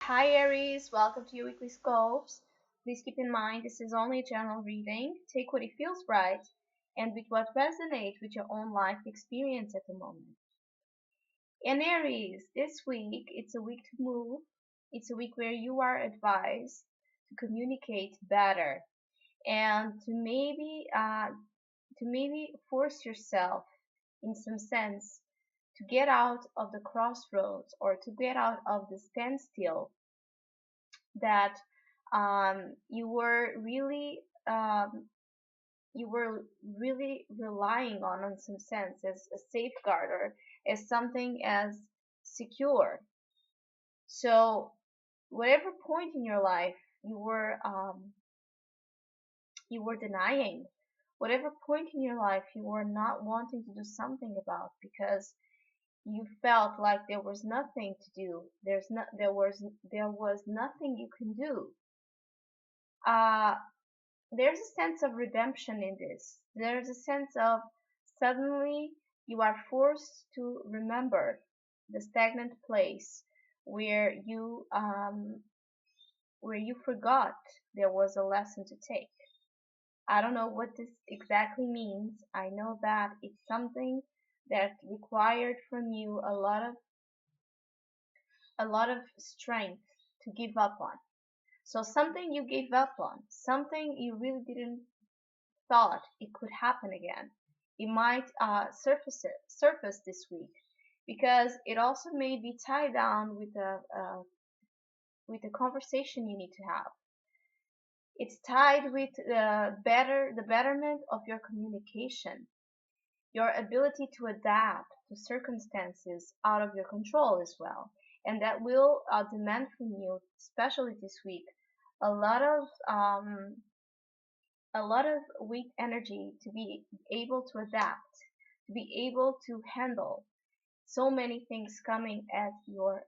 Hi Aries, welcome to your weekly scopes. Please keep in mind this is only a general reading. Take what it feels right and with what resonates with your own life experience at the moment. And Aries, this week it's a week to move. It's a week where you are advised to communicate better and to maybe force yourself in some sense to get out of the crossroads or to get out of the standstill that um, you were really relying on some sense as a safeguarder, as something as secure. So whatever point in your life you were denying, whatever point in your life you were not wanting to do something about because you felt like there was nothing to do, there was nothing you can do. uh there's a sense of redemption in this. There's a sense of suddenly you are forced to remember the stagnant place where you forgot there was a lesson to take. I don't know what this exactly means. I know that it's something that required from you a lot of strength to give up on. So something you gave up on, something you really didn't thought it could happen again. It might surface this week because it also may be tied down with a conversation you need to have. It's tied with the betterment of your communication, your ability to adapt to circumstances out of your control as well, and that will demand from you, especially this week, a lot of weak energy to be able to adapt, to be able to handle so many things coming at your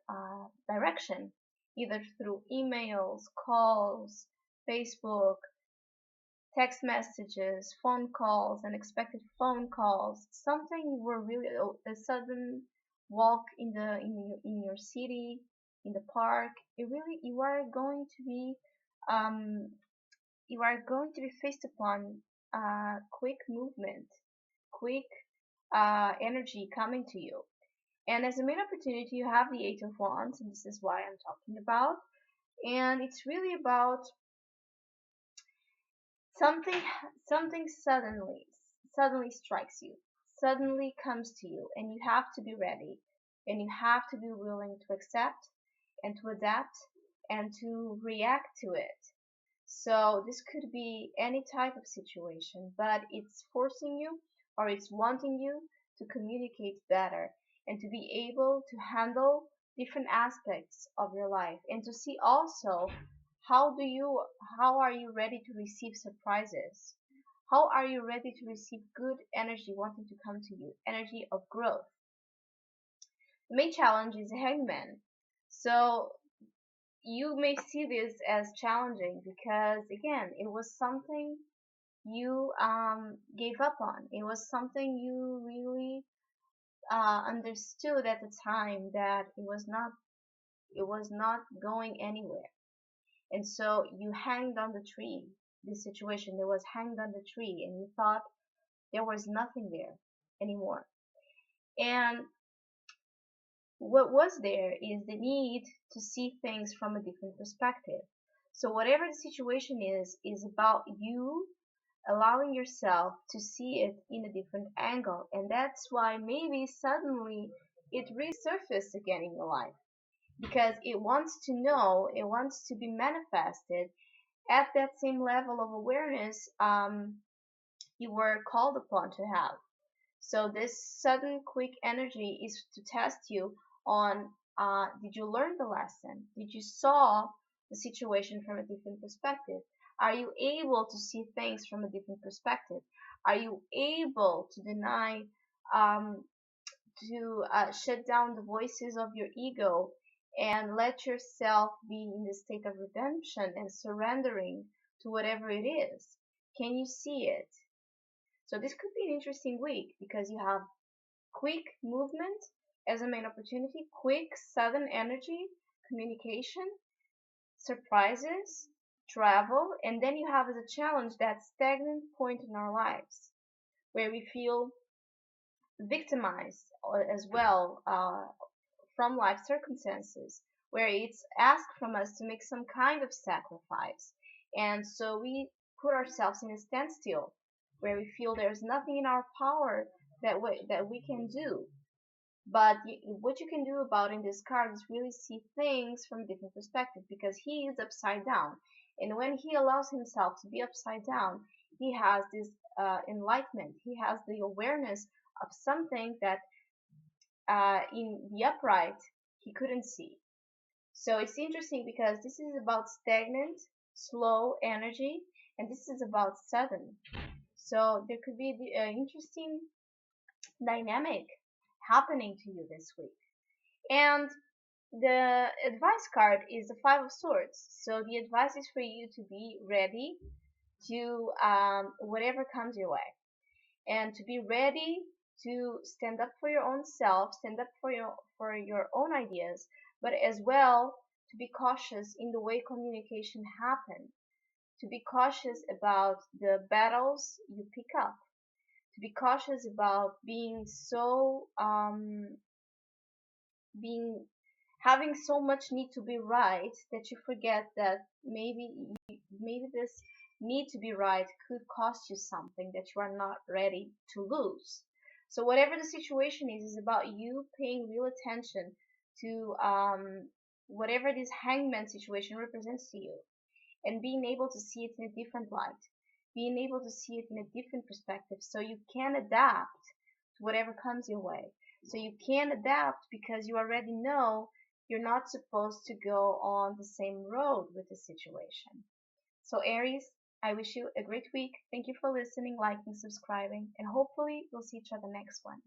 direction, either through emails, calls, Facebook, text messages, phone calls, unexpected phone calls, something where really a sudden walk in your city, in the park. It really um, you are going to be faced upon quick movement, quick energy coming to you. And as a main opportunity, you have the Eight of Wands, and this is why I'm talking about. And it's really about something, something suddenly strikes you, suddenly comes to you, and you have to be ready, and you have to be willing to accept and to adapt and to react to it. So this could be any type of situation, but it's forcing you or it's wanting you to communicate better and to be able to handle different aspects of your life and to see also how do you how are you ready to receive surprises? How are you ready to receive good energy wanting to come to you, energy of growth? The main challenge is a hangman. So you may see this as challenging because again it was something you gave up on. It was something you really understood at the time that it was not going anywhere, and so you hanged on the tree. This situation, there was hanged on the tree and you thought there was nothing there anymore. And what was there is the need to see things from a different perspective. So whatever the situation is about you allowing yourself to see it in a different angle. And that's why maybe suddenly it resurfaced again in your life because it wants to know, it wants to be manifested at that same level of awareness you were called upon to have. So this sudden quick energy is to test you on did you learn the lesson? Did you saw the situation from a different perspective? Are you able to see things from a different perspective? Are you able to deny, um, to shut down the voices of your ego and let yourself be in the state of redemption and surrendering to whatever it is? Can you see it? So this could be an interesting week because you have quick movement as a main opportunity, quick sudden energy, communication, surprises, travel, and then you have as a challenge that stagnant point in our lives where we feel victimized as well from life circumstances, where it's asked from us to make some kind of sacrifice. And so we put ourselves in a standstill where we feel there's nothing in our power that we can do. But what you can do about in this card is really see things from a different perspective because he is upside down. And when he allows himself to be upside down, he has this enlightenment. He has the awareness of something that in the upright he couldn't see. So it's interesting because this is about stagnant, slow energy, and this is about sudden. So there could be an interesting dynamic happening to you this week. And the advice card is the Five of Swords. So the advice is for you to be ready to whatever comes your way, and to be ready to stand up for your own self, stand up for your own ideas, but as well to be cautious in the way communication happens, to be cautious about the battles you pick up, to be cautious about being so being having so much need to be right that you forget that maybe this need to be right could cost you something that you are not ready to lose. So whatever the situation is about you paying real attention to whatever this hangman situation represents to you, and being able to see it in a different light, being able to see it in a different perspective so you can adapt to whatever comes your way. So you can adapt because you already know you're not supposed to go on the same road with the situation. So Aries, I wish you a great week. Thank you for listening, liking, subscribing, and hopefully we'll see each other next one.